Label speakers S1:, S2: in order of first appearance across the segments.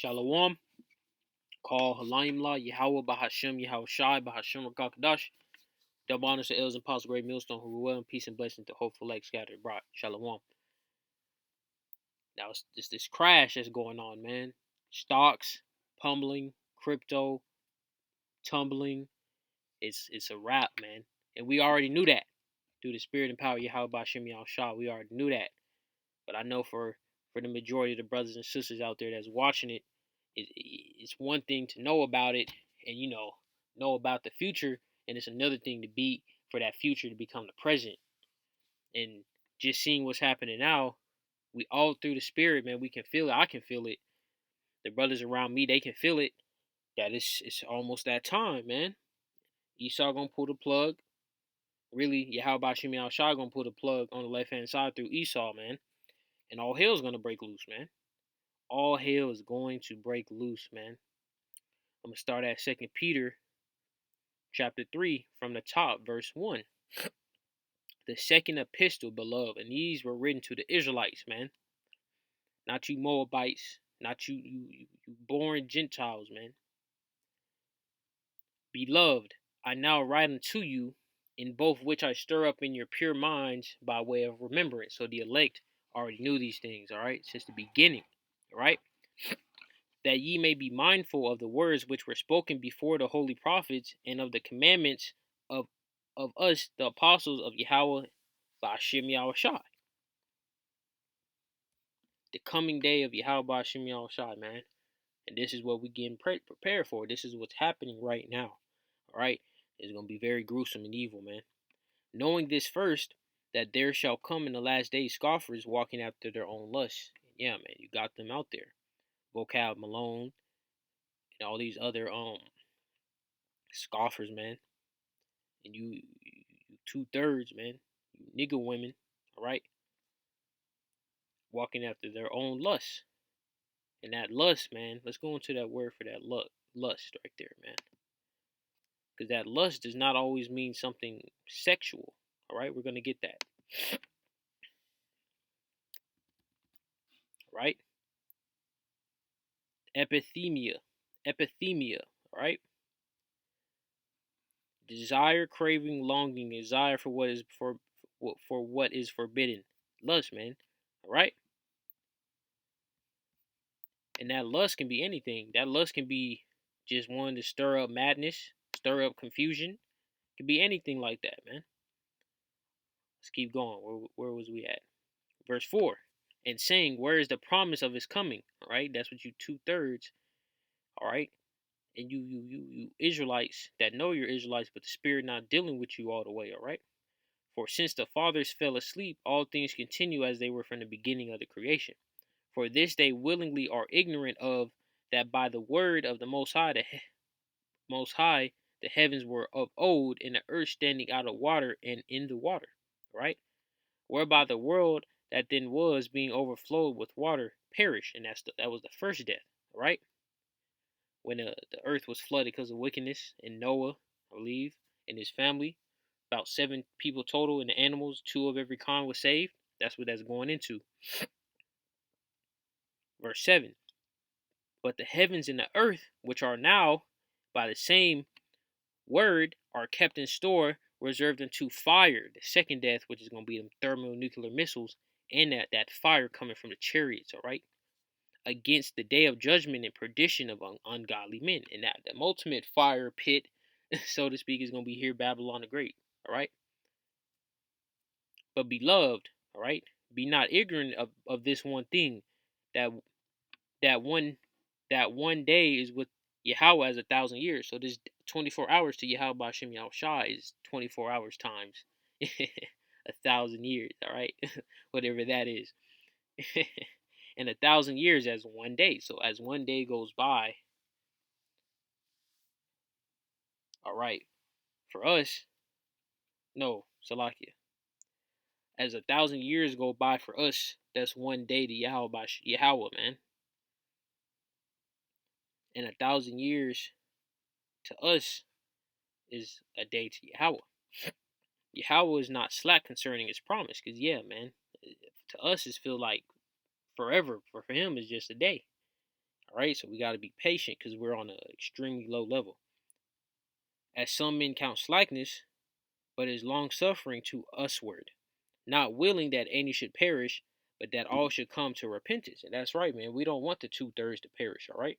S1: Shalom. Call Halayimla, Yahweh Bahashem, Yahweh Shai, Bahashem Rakakadash. Double honors to elders and apostles, great millstone, who will in peace and blessing to hopeful legs scattered abroad. Shalom. Now it's this crash that's going on, man. Stocks, pummeling, crypto, tumbling. It's a wrap, man. And we already knew that. Through the spirit and power of Yahweh Bahashem, Yahweh Shai, we already knew that. But I know for the majority of the brothers and sisters out there that's watching it's one thing to know about it and know about the future, and it's another thing to be for that future to become the present. And just seeing what's happening now, we all through the spirit, man, we can feel it. I can feel it. The brothers around me, they can feel it. That it's almost that time, man. Esau gonna pull the plug. Really, Yahweh Shimi Al Shah gonna pull the plug on the left hand side through Esau, man. And all hell's gonna break loose, man. All hell is going to break loose, man. I'm gonna start at 2 Peter chapter 3 from the top, verse 1. The second epistle, beloved, and these were written to the Israelites, man. Not you Moabites, not you born Gentiles, man. Beloved, I now write unto you, in both which I stir up in your pure minds by way of remembrance. So the elect already knew these things, all right, since the beginning, all right? That ye may be mindful of the words which were spoken before the holy prophets, and of the commandments of us, the apostles of Yahweh Ba'ashem Yahweh Shai. The coming day of Yahweh Ba'ashem Yahweh Shai, man. And this is what we getting prepared for. This is what's happening right now. All right? It's going to be very gruesome and evil, man. Knowing this first, that there shall come in the last days scoffers walking after their own lusts. Yeah, man, you got them out there. Vocab Malone and all these other scoffers, man. And you 2/3, man. You nigga women, all right? Walking after their own lust. And that lust, man, let's go into that word for that lust right there, man. Because that lust does not always mean something sexual, all right? We're going to get that. Right? Epithemia, all right? Desire, craving, longing, desire for what is forbidden. Lust, man, all right? And that lust can be anything. That lust can be just wanting to stir up madness, stir up confusion. It can be anything like that, man. Let's keep going. Where was we at? Verse 4. And saying, where is the promise of his coming? All right, that's what you 2/3. All right, and you Israelites that know you're Israelites, but the Spirit not dealing with you all the way. All right. For since the fathers fell asleep, all things continue as they were from the beginning of the creation. For this they willingly are ignorant of, that by the word of the Most High, the heavens were of old, and the earth standing out of water and in the water. Right? Whereby the world that then was, being overflowed with water, perished, and that was the first death. Right? When the earth was flooded because of wickedness, and Noah, I believe, and his family, about 7 people total, and the animals, 2 of every kind was saved. That's what that's going into. Verse 7. But the heavens and the earth, which are now by the same word, are kept in store, reserved unto fire, the second death, which is going to be them thermonuclear missiles, and that fire coming from the chariots, all right? Against the day of judgment and perdition of ungodly men. And that the ultimate fire pit, so to speak, is going to be here, Babylon the Great, all right? But beloved, all right, be not ignorant of this one thing, that that one day is with Yahweh as 1,000 years. So this 24 hours to Yahweh Ba'ashem Yahweh Shah is 24 hours times 1,000 years, all right? Whatever that is. And 1,000 years as one day. So as one day goes by, all right, for us, no, Salakia. As 1,000 years go by for us, that's one day to Yahweh, man. And 1,000 years to us is a day to Yahweh. Yahweh is not slack concerning his promise, because yeah, man, to us it feels like forever, but for him it's just a day. All right, so we got to be patient because we're on an extremely low level. As some men count slackness, but is long suffering to usward, not willing that any should perish, but that all should come to repentance. And that's right, man. We don't want the 2/3 to perish, all right?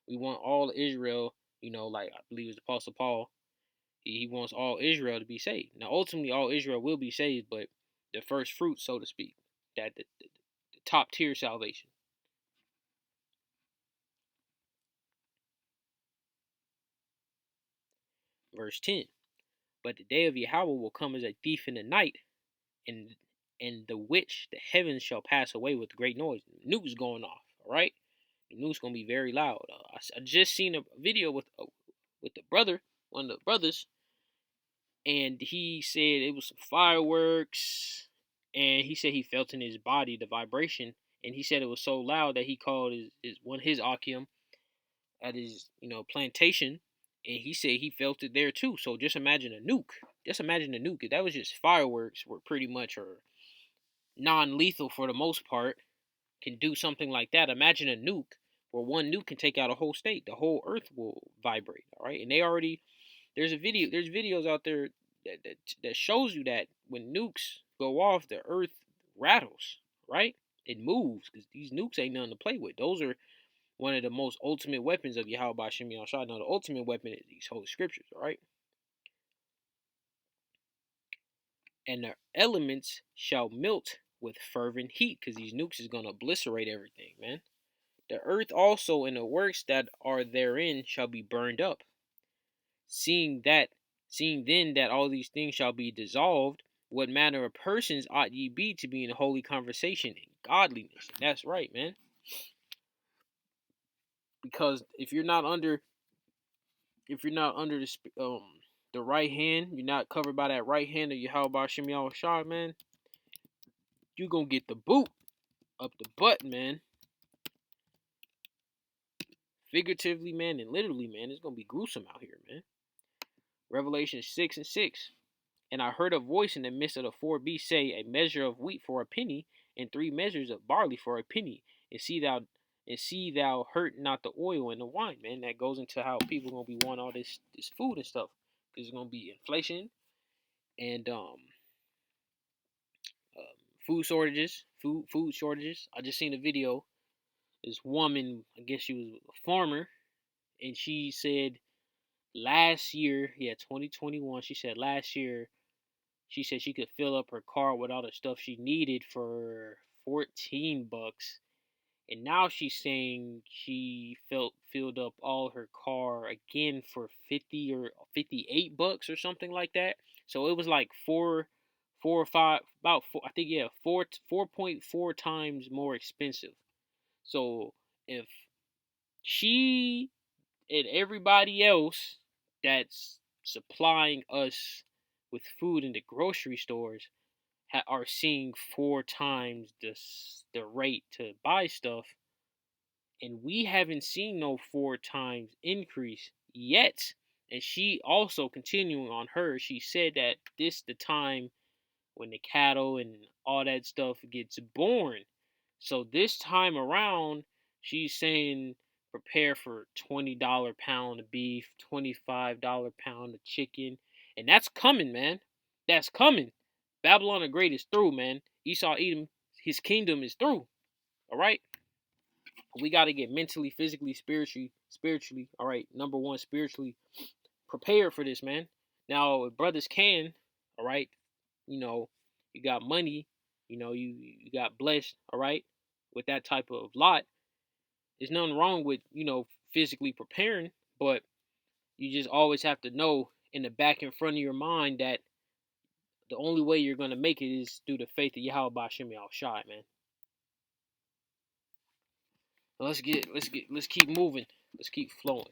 S1: We want all Israel, like I believe it's the Apostle Paul. He wants all Israel to be saved. Now, ultimately, all Israel will be saved, but the first fruit, so to speak, that the top tier salvation. Verse 10. But the day of Yahweh will come as a thief in the night, and the which the heavens shall pass away with great noise. The nuke's going off, all right? The nuke's gonna be very loud. I just seen a video with the brother, one of the brothers, and he said it was some fireworks, and he said he felt in his body the vibration, and he said it was so loud that he called his Akim at his plantation, and he said he felt it there too. So just imagine a nuke. Just imagine a nuke. If that was just fireworks, were pretty much or non-lethal for the most part, can do something like that. Imagine a nuke where one nuke can take out a whole state. The whole earth will vibrate. All right, and there's videos out there that shows you that when nukes go off, the earth rattles. Right, it moves because these nukes ain't nothing to play with. Those are one of the most ultimate weapons of Yahweh Bashim Yahshua. Now, the ultimate weapon is these holy scriptures, all right? And the elements shall melt with fervent heat, because these nukes is going to obliterate everything, man. The earth also and the works that are therein shall be burned up. Seeing then that all these things shall be dissolved, what manner of persons ought ye be to be in holy conversation and godliness? And that's right, man. Because if you're not under the right hand, you're not covered by that right hand of Yahweh Shem Shah, man, you gonna get the boot up the butt, man. Figuratively, man, and literally, man, it's gonna be gruesome out here, man. Revelation 6:6. And I heard a voice in the midst of the four beasts say, a measure of wheat for a penny, and 3 measures of barley for a penny, and see thou hurt not the oil and the wine, man. That goes into how people gonna be wanting all this food and stuff, because it's gonna be inflation and food shortages. I just seen a video. This woman, I guess she was a farmer, and she said last year, 2021. She said last year, she said she could fill up her car with all the stuff she needed for $14, and now she's saying she filled up all her car again for 50 or $58 or something like that. So it was like four or five, about four, I think, 4.4 times more expensive. So if she and everybody else that's supplying us with food in the grocery stores are seeing 4 times the rate to buy stuff, and we haven't seen no 4 times increase yet. And she also continuing on her, she said that this the time when the cattle and all that stuff gets born. So this time around, she's saying prepare for $20 pound of beef, $25 pound of chicken, and that's coming, man. That's coming. Babylon the Great is through, man. Esau Edom, his kingdom is through. All right. We got to get mentally, physically, spiritually. All right. Number one, spiritually prepared for this, man. Now, if brothers can, all right, you got money, you got blessed, all right, with that type of lot. There's nothing wrong with, physically preparing, but you just always have to know in the back in front of your mind that the only way you're gonna make it is through the faith of Yahweh Bashim Shai, man. Let's keep moving. Let's keep flowing.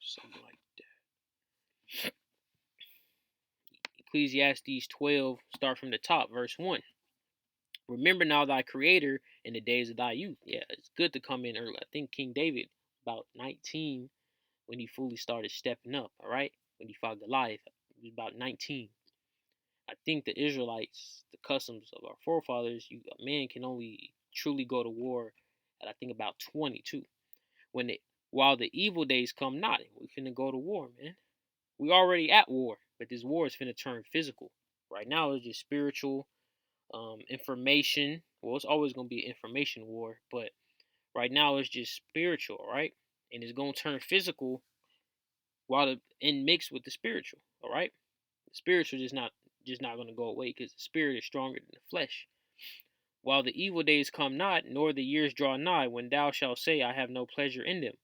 S1: Something like that. Ecclesiastes 12, start from the top, verse 1. Remember now thy creator in the days of thy youth. Yeah, it's good to come in early. I think King David, about 19, when he fully started stepping up, all right? When he fought Goliath, he was about 19. I think the Israelites, the customs of our forefathers, a man can only truly go to war at I think about 22. When it while the evil days come not, we finna go to war, man. We already at war, but this war is finna turn physical. Right now it's just spiritual, information. Well, it's always gonna be an information war, but right now it's just spiritual, right? And it's gonna turn physical while in mixed with the spiritual, all right? The spiritual is not gonna go away because the spirit is stronger than the flesh. While the evil days come not, nor the years draw nigh, when thou shalt say, I have no pleasure in them.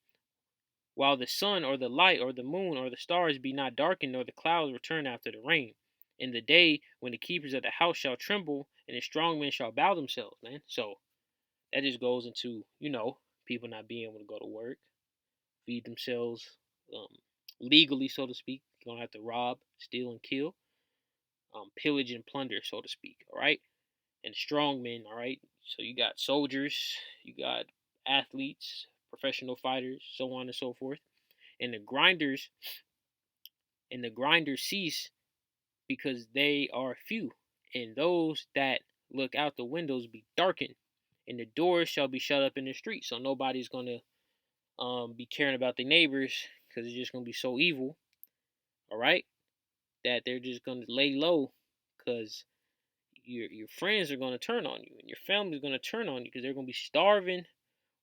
S1: While the sun or the light or the moon or the stars be not darkened, nor the clouds return after the rain. In the day when the keepers of the house shall tremble, and the strong men shall bow themselves, man. So that just goes into, people not being able to go to work, feed themselves um, legally, so to speak. You don't have to rob, steal, and kill, pillage and plunder, so to speak. All right, and strong men. All right, so you got soldiers, you got athletes, professional fighters, so on and so forth, and the grinders cease because they are few, and those that look out the windows be darkened, and the doors shall be shut up in the street. So nobody's gonna be caring about their neighbors because it's just gonna be so evil. All right, that they're just gonna lay low because your friends are gonna turn on you, and your family's gonna turn on you because they're gonna be starving,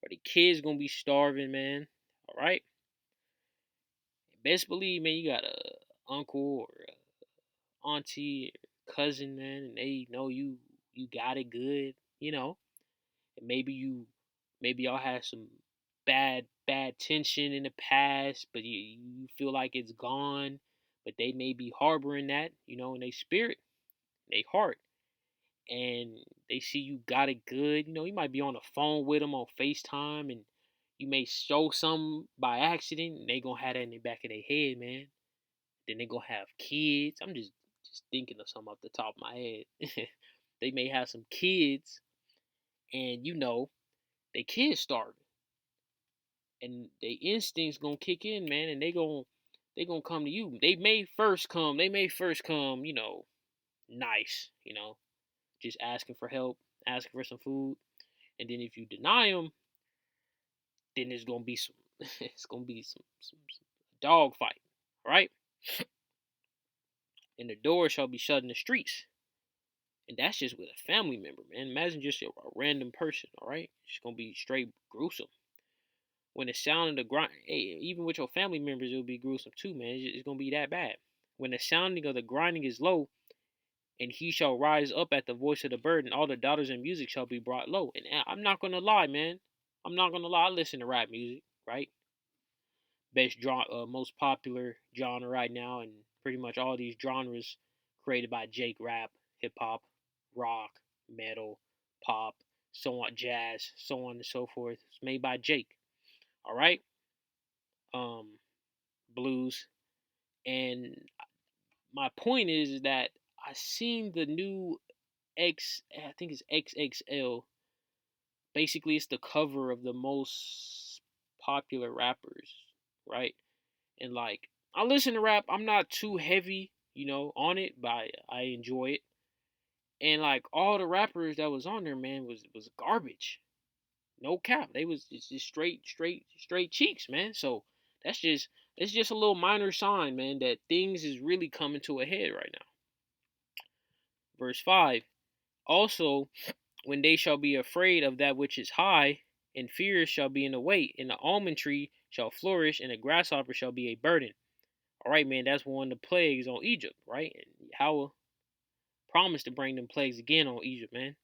S1: or the kids gonna be starving, man. All right, best believe, man, you got a uncle or a auntie or cousin, man, and they know you got it good, and maybe y'all had some bad tension in the past, but you feel like it's gone, but they may be harboring that, in their spirit, their heart, and they see you got it good. You might be on the phone with them on FaceTime, and you may show some by accident, and they gonna have that in the back of their head, man. Then they gonna have kids. I'm just thinking of something off the top of my head. They may have some kids, and they kids starving, and their instincts gonna kick in, man, and they gonna come to you. They may first come, nice, just asking for help, asking for some food, and then if you deny them, then it's gonna be some, it's gonna be some dog fight, right? And the door shall be shut in the streets. And that's just with a family member, man. Imagine just a random person, all right? It's gonna be straight gruesome. When the sound of the grind, hey, even with your family members, it'll be gruesome too, man. It's gonna be that bad. When the sounding of the grinding is low, and he shall rise up at the voice of the bird, and all the daughters in music shall be brought low. And I'm not gonna lie, man. I'm not gonna lie. I listen to rap music, right? Most popular genre right now, and pretty much all these genres created by Jake: rap, hip hop, rock, metal, pop, so on, jazz, so on and so forth. It's made by Jake. All right, um, blues, and my point is that I seen the new I think it's XXL. Basically, it's the cover of the most popular rappers, right? And like, I listen to rap. I'm not too heavy, on it, but I enjoy it. And like all the rappers that was on there, man, was garbage. No cap. They was just straight cheeks, man. So that's just it's just a little minor sign, man, that things is really coming to a head right now. Verse 5. Also, when they shall be afraid of that which is high, and fears shall be in the way, and the almond tree shall flourish, and the grasshopper shall be a burden. All right, man, that's one of the plagues on Egypt, right? And Yahweh promised to bring them plagues again on Egypt, man.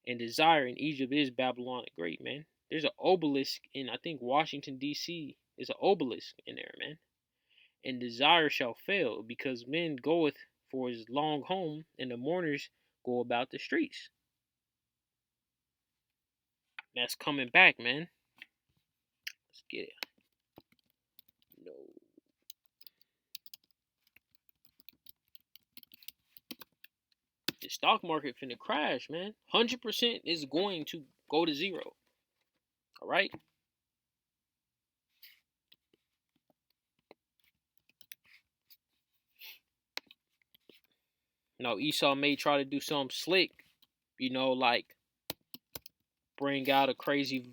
S1: And desire in Egypt is Babylon the Great, man. There's an obelisk in, I think, Washington, D.C. There's an obelisk in there, man. And desire shall fail, because men goeth for his long home, and the mourners go about the streets. That's coming back, man. Let's get it. No. The stock market finna crash, man. 100% is going to go to zero. All right? Esau may try to do something slick, like bring out a crazy,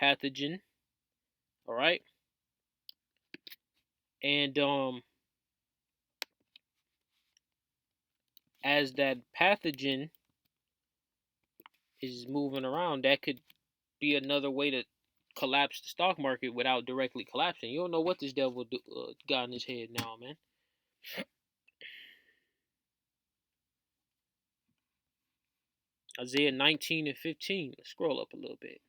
S1: pathogen. All right, and as that pathogen is moving around, that could be another way to collapse the stock market without directly collapsing. You don't know what this devil got in his head now, man. Isaiah 19 and 15. Let's scroll up a little bit.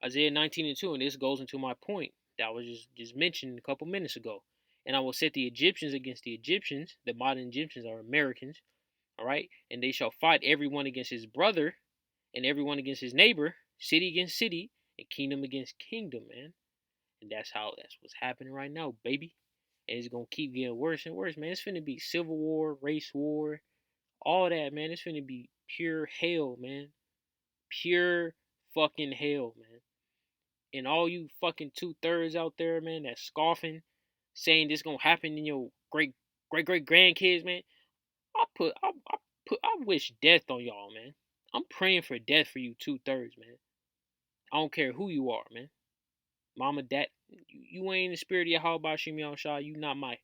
S1: Isaiah 19 and 2, and this goes into my point that I was just mentioned a couple minutes ago. And I will set the Egyptians against the Egyptians. The modern Egyptians are Americans, all right? And they shall fight everyone against his brother and everyone against his neighbor, city against city, and kingdom against kingdom, man. And that's what's happening right now, baby. And it's gonna keep getting worse and worse, man. It's finna be civil war, race war, all that, man. It's finna be pure hell, man. Pure fucking hell, man. And all you fucking 2/3 out there, man, that's scoffing, saying this gonna happen in your great grandkids, man. I wish death on y'all, man. I'm praying for death for you 2/3, man. I don't care who you are, man. Mama, dad, you ain't in the spirit of Yahweh Shimei Shah. You're not my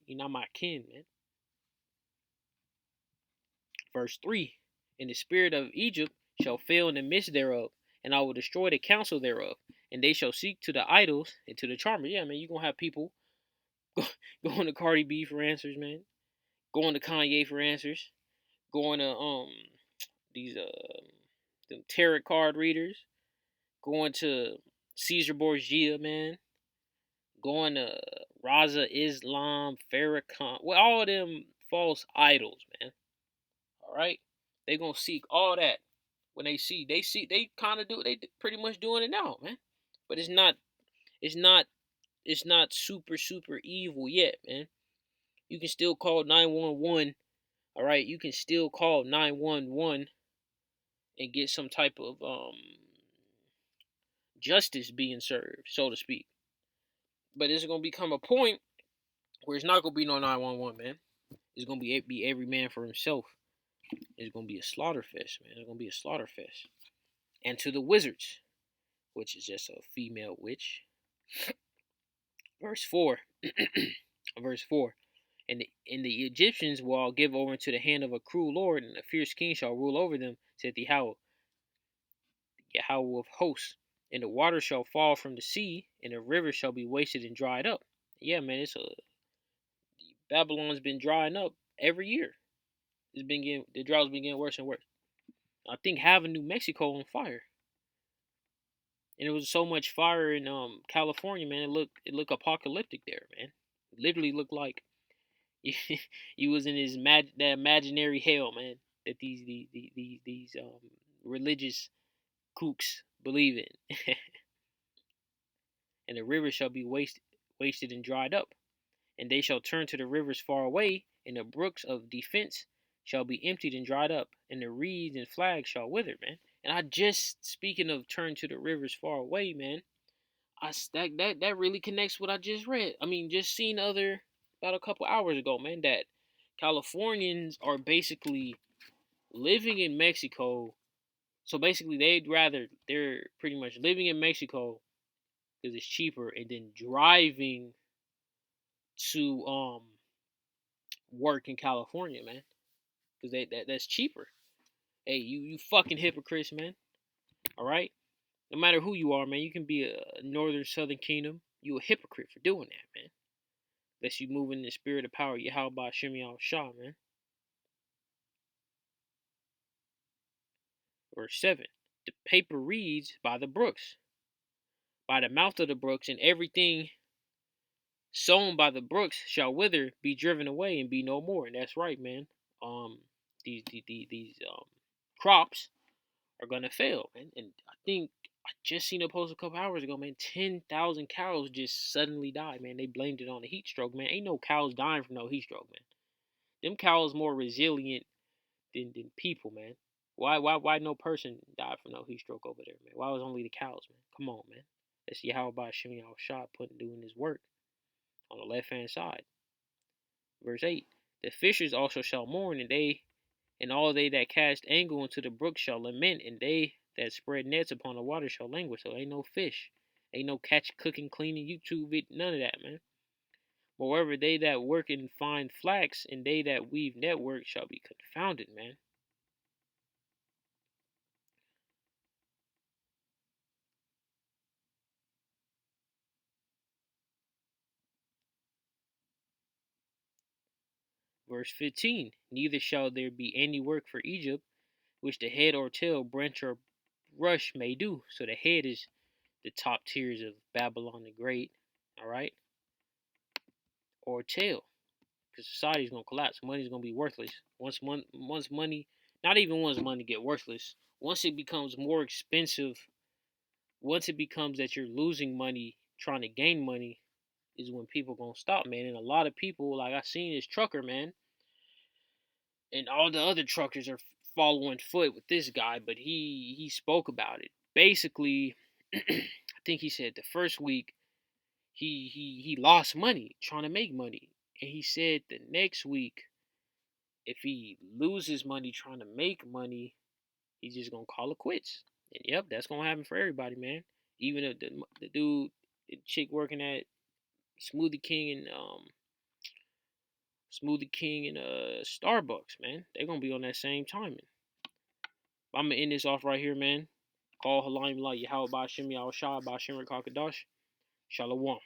S1: kin, man. Verse 3. And the spirit of Egypt shall fail in the midst thereof, and I will destroy the counsel thereof, and they shall seek to the idols and to the charmers. Yeah, man, you're gonna have people going to Cardi B for answers, man. Going to Kanye for answers. Going to these the tarot card readers. Going to Caesar Borgia, man. Going to Raza Islam, Farrakhan. Well, all of them false idols, man. All right, they gonna seek all that when they kind of do they pretty much doing it now, man. But it's not it's not super evil yet, man. You can still call 911. All right, you can still call 911 and get some type of justice being served, so to speak. But it's gonna become a point where it's not gonna be no 911, man. It's gonna be every man for himself. It's gonna be a slaughter fest, man. It's gonna be a slaughter fest. And to the wizards, which is just a female witch. Verse 4. Verse 4. And the Egyptians will all give over into the hand of a cruel lord, and a fierce king shall rule over them, said the Yahweh of hosts. And the water shall fall from the sea, and the river shall be wasted and dried up. Yeah, man, Babylon's been drying up every year. The drought's been getting worse and worse. I think having New Mexico on fire. And it was so much fire in California, man. It looked apocalyptic there, man. It literally looked like you was in that imaginary hell, man. That these religious kooks believe in. And the river shall be wasted and dried up, and they shall turn to the rivers far away, and the brooks of defense shall be emptied and dried up, and the reeds and flags shall wither, man. And I just speaking of turn to the rivers far away, man. That really connects what I just read. I mean, just seen about a couple hours ago, man, that Californians are basically living in Mexico. So basically, they're pretty much living in Mexico because it's cheaper, and then driving to work in California, man, because that's cheaper. Hey, you fucking hypocrites, man. All right, no matter who you are, man, you can be a northern southern kingdom. You a hypocrite for doing that, man. Unless you move in the spirit of power, Yahweh Shimei Shah, man. Verse 7. The paper reads by the brooks, by the mouth of the brooks, and everything sown by the brooks shall wither, be driven away, and be no more. And that's right, man. Um, these crops are gonna fail, man. And I think I just seen a post a couple hours ago, man. 10,000 cows just suddenly died, man. They blamed it on the heat stroke, man. Ain't no cows dying from no heat stroke, man. Them cows more resilient than people, man. Why no person died from no heat stroke over there, man? Why was only the cows, man? Come on, man. That's Yahweh Shimmy Al Shah doing his work on the left hand side. Verse 8. The fishers also shall mourn, and all they that cast angle into the brook shall lament, and they that spread nets upon the water shall languish. So ain't no fish. Ain't no catch, cooking, cleaning, YouTube, none of that, man. Moreover, they that work in fine flax and they that weave network shall be confounded, man. Verse 15. Neither shall there be any work for Egypt, which the head or tail, branch or rush may do. So the head is the top tiers of Babylon the Great, all right, or tail, because society's gonna collapse. Money's gonna be worthless once money, not even once money get worthless. Once it becomes more expensive, once it becomes that you're losing money trying to gain money, is when people gonna stop, man. And a lot of people, like I seen this trucker, man, and all the other truckers are following foot with this guy, but he spoke about it. Basically, I think he said the first week he lost money trying to make money, and he said the next week if he loses money trying to make money, he's just gonna call it quits. And yep, that's gonna happen for everybody, man. Even if the dude, the chick working at Smoothie King and Starbucks, man, they're gonna be on that same timing. I'm gonna end this off right here, man. Call Halayim La Yahweh Bashim Yahweh Shah Bashim Rakakadash. Shalom.